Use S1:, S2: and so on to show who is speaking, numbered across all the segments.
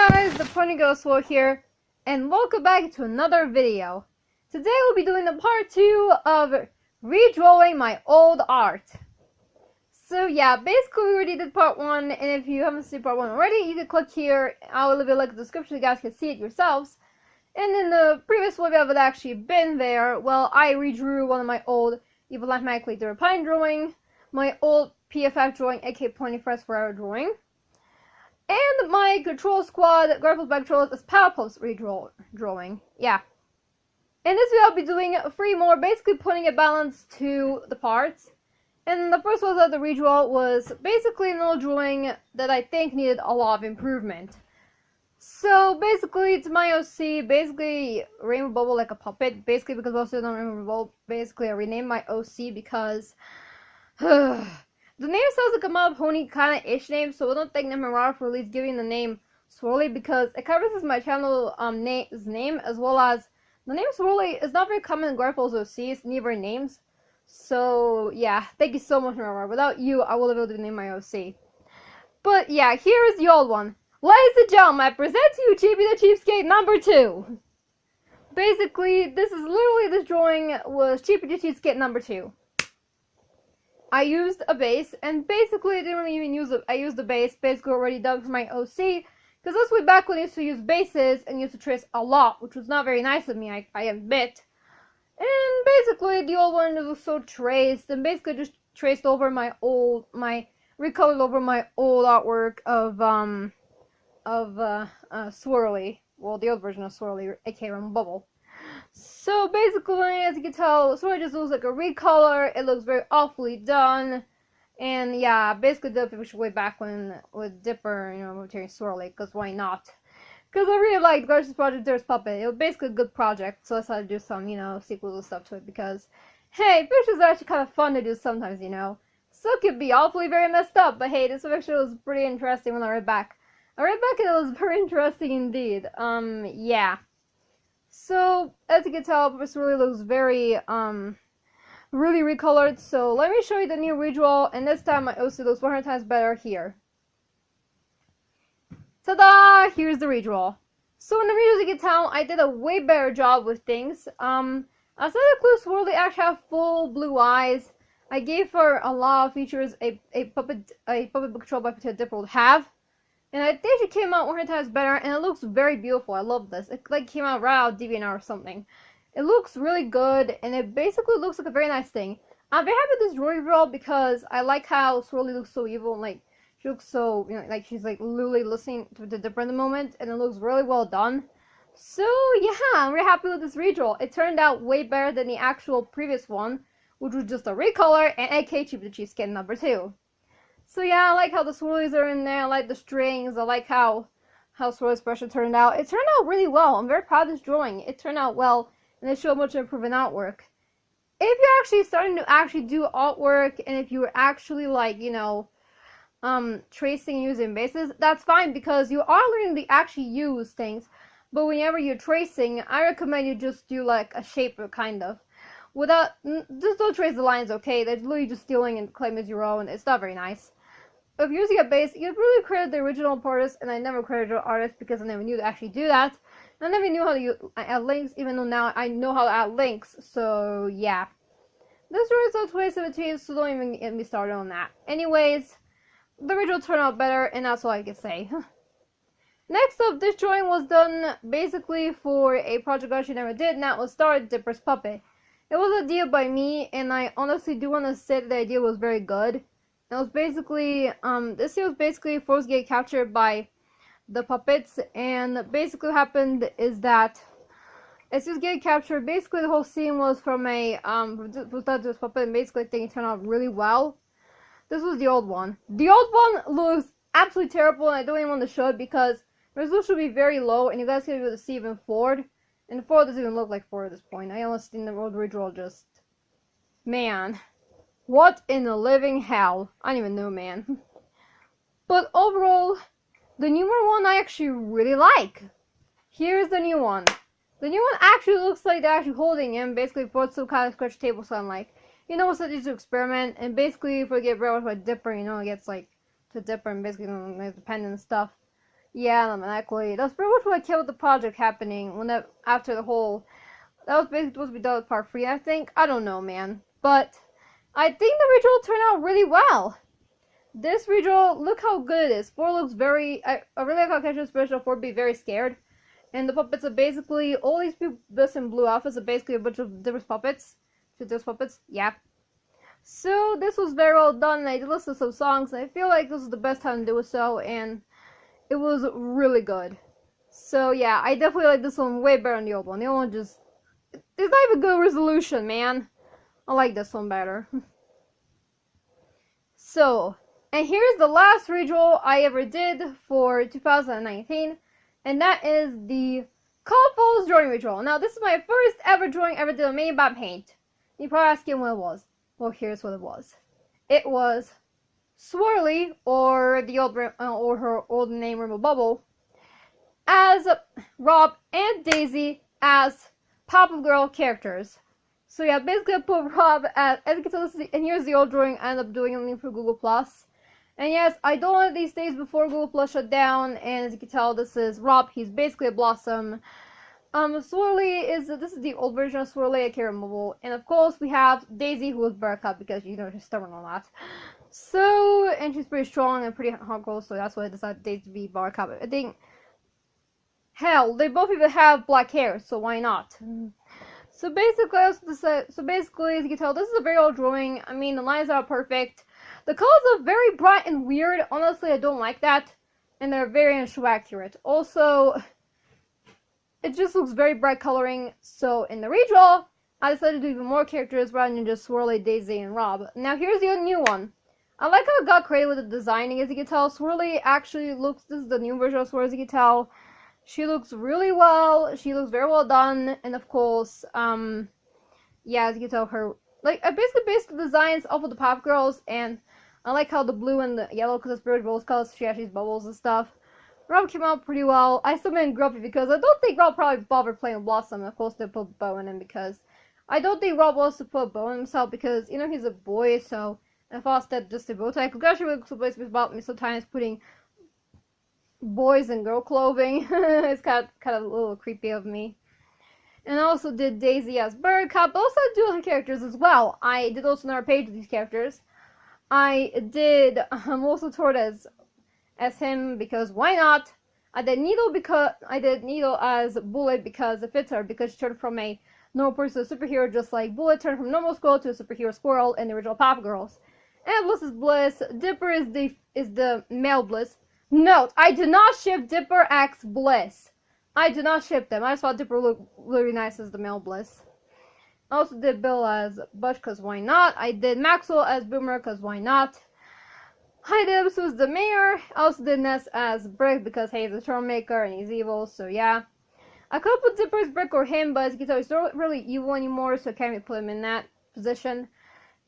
S1: guys, the Pony Girl Swirl here, and welcome back to another video. Today we'll be doing the part 2 of redrawing my old art. So yeah, basically we already did part 1, and if you haven't seen part 1 already, you can click here. I will leave a link in the description so you guys can see it yourselves. And in the previous one, if you haven't actually been there, well, I redrew one of my old Evil Life Magically Through Pine drawing, my old PFF drawing, aka Pony First Forever drawing. And my Control Squad Grappled by Controls is Power Post redrawing. Yeah. In this video, I'll be doing 3 more, basically putting a balance to the parts. And the first one of the redraw was basically an old drawing that I think needed a lot of improvement. So basically, it's my OC, basically Rainbow Bubble like a puppet, basically because most of them don't Rainbow Bubble. Basically, I renamed my OC because the name sounds like a My Little Pony kind of ish name, so I don't thank Ness for at least giving the name Swirly, because it covers my channel name, as well as the name Swirly is not very common in Garfield's OCs, neither in names. So yeah, thank you so much, Ness. Without you, I would have been able to name my OC. But yeah, here is the old one. Ladies and gentlemen, I present to you Chippy the Cheapskate number 2. Basically, this drawing was Chippy the Cheapskate number 2. I used a base, and basically I didn't really even use it. I used the base, basically already done for my OC, because that's way back when I used to use bases and used to trace a lot, which was not very nice of me, I admit. And basically the old one was so traced, and basically just traced over recolored over my old artwork of Swirly. Well, the old version of Swirly, aka Rainbow Bubble. So basically, as you can tell, Swirly just looks like a recolor. It looks very awfully done. And yeah, basically did the way back when with Dipper, rotating Swirly, because why not? Because I really liked Garcia's project, There's Puppet. It was basically a good project, so I decided to do some, sequels and stuff to it, because, hey, pictures are actually kind of fun to do sometimes, So it could be awfully very messed up, but hey, this picture was pretty interesting when I read back. I read back and it was very interesting indeed. Yeah. So, as you can tell, this really looks very, really recolored. So, let me show you the new redraw, and this time my OC looks 100 times better here. Ta-da! Here's the redraw. So, in the redraw, as you can tell, I did a way better job with things. Aside of Clue Swirly actually have full blue eyes. I gave her a lot of features a puppet control by Potato Dipper would have. And I think she came out 100 times better, and it looks very beautiful. I love this. It came out right out of DeviantArt or something. It looks really good, and it basically looks like a very nice thing. I'm very happy with this drawing overall because I like how Swirly looks so evil, and she looks so, like she's literally listening to the Dipper in the moment, and it looks really well done. So yeah, I'm very happy with this redraw. It turned out way better than the actual previous one, which was just a recolor, and aka Chippy the Cheapskate number 2. So yeah, I like how the swirlies are in there, I like the strings, I like how Swirly's pressure turned out. It turned out really well. I'm very proud of this drawing. It turned out well, and it showed much improvement artwork. If you're actually starting to do artwork, and if you're actually tracing using bases, that's fine, because you are learning to actually use things. But whenever you're tracing, I recommend you just do like a shaper, kind of. Just don't trace the lines, okay? They're literally just stealing and claim as your own. It's not very nice. If you're using a base, you'd really credit the original artist, and I never credited the artist because I never knew to actually do that. I never knew how to add links, even though now I know how to add links, so yeah. This is on 2017, so don't even get me started on that. Anyways, the original turned out better, and that's all I can say. Next up, this drawing was done basically for a project I actually never did, and that was Star Dipper's Puppet. It was an idea by me, and I honestly do want to say that the idea was very good. It was basically, this was basically force getting captured by the puppets, and basically what happened is that as he was getting captured, basically the whole scene was from a, this puppet, and basically I think it turned out really well. This was the old one. The old one looks absolutely terrible, and I don't even want to show it because the resolution will be very low, and you guys can be able to see even Ford. And Ford doesn't even look like Ford at this point. I almost think the old redraw just... Man. What in the living hell? I don't even know, man. But overall, the newer one I actually really like. Here's the new one. The new one actually looks like they're actually holding him, basically for some kind of scratch table, so I'm like, what's that used to experiment, and basically if we get rid of a Dipper, it gets like to Dipper and basically the pen and stuff. Yeah, automatically. That's pretty much what killed the project happening when after the whole. That was basically supposed to be done with part 3, I think. I don't know, man. But I think the redraw turned out really well. This redraw, look how good it is. 4 looks very. I really like how Catcher Special 4 be very scared. And the puppets are basically all these people. This in blue outfits are basically a bunch of different puppets. Yeah. So this was very well done. I did listen to some songs, and I feel like this was the best time to do so, and it was really good. So yeah, I definitely like this one way better than the old one. The old one just, it's not even good resolution, man. I like this one better. So, and here's the last redraw I ever did for 2019, and that is the Colorfuls drawing redraw. Now, this is my first ever drawing I ever did on Made by Paint. You're probably asking what it was. Well, here's what it was. It was Swirly, or the old or her old name Rainbow Bubble, as Rob and Daisy as Pop-Up Girl characters. So yeah, basically I put Rob as you can tell, and here's the old drawing I ended up doing only for Google+. And yes, I downloaded these days before Google+ shut down, and as you can tell, this is Rob. He's basically a blossom. Swirly this is the old version of Swirly, I can't remember. And of course, we have Daisy, who was Buttercup, because, you know, she's stubborn a lot. So, and she's pretty strong and pretty hardcore, so that's why I decided Daisy to be Buttercup. I think, hell, they both even have black hair, so why not? So basically, as you can tell, this is a very old drawing. I mean, the lines are perfect. The colors are very bright and weird. Honestly, I don't like that. And they're very accurate. Also, it just looks very bright coloring. So in the redraw, I decided to do even more characters rather than just Swirly, Daisy, and Rob. Now here's the new one. I like how it got creative with the designing, as you can tell. Swirly actually looks, this is the new version of Swirly, as you can tell. She looks really well. She looks very well done. And of course, yeah, as you can tell, I basically based the designs off of the Pop Girls, and I like how the blue and the yellow, because it's very rose colors, she has these bubbles and stuff. Rob came out pretty well. I still made grumpy because I don't think Rob probably bothered playing with Blossom. And of course, they put Bow in him because I don't think Rob wants to put Bow in himself because, you know, he's a boy, so I thought that just a bow tie. Because actually, what about me sometimes putting boys in girl clothing. It's kind of a little creepy of me. And I also did Daisy as Buttercup, but also do other characters as well. I did also another page of these characters. I did also Tord as him because why not? I did Needle as Bullet because it fits her, because she turned from a normal person to a superhero, just like Bullet turned from normal squirrel to a superhero squirrel in the original Pop Girls. And Bliss is Bliss. Dipper is the male Bliss. Note, I did not ship Dipper x Bliss. I did not ship them. I just thought Dipper looked really nice as the male Bliss. I also did Bill as Butch, because why not? I did Maxwell as Boomer, because why not? I did Ebbs as the mayor. I also did Ness as Brick, because hey, he's a troublemaker and he's evil, so yeah. I could put Dipper as Brick or him, but as you can tell, he's not really evil anymore, so I can't really put him in that position.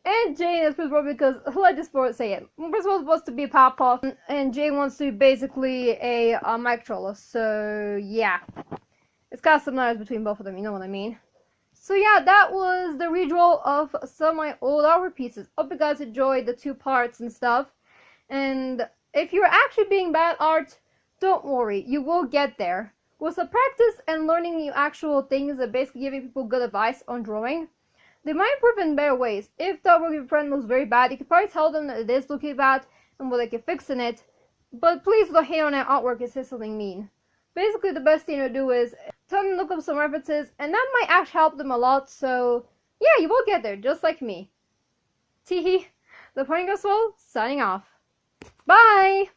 S1: And Jane is Principal because, let's just say it. Principal is supposed to be Pop-Off, and Jane wants to be basically a mic troller, so yeah. It's got similarities between both of them, you know what I mean. So yeah, that was the redraw of some of my old artwork pieces. Hope you guys enjoyed the 2 parts and stuff. And if you're actually being bad at art, don't worry, you will get there. With the practice and learning new actual things and basically giving people good advice on drawing, they might improve in better ways. If the artwork of your friend looks very bad, you can probably tell them that it is looking bad and what they can fix in it. But please don't hate on their artwork and say something mean. Basically, the best thing to do is tell them to look up some references, and that might actually help them a lot. So yeah, you will get there, just like me. Teehee, the Pointing Girl Swirl, signing off. Bye!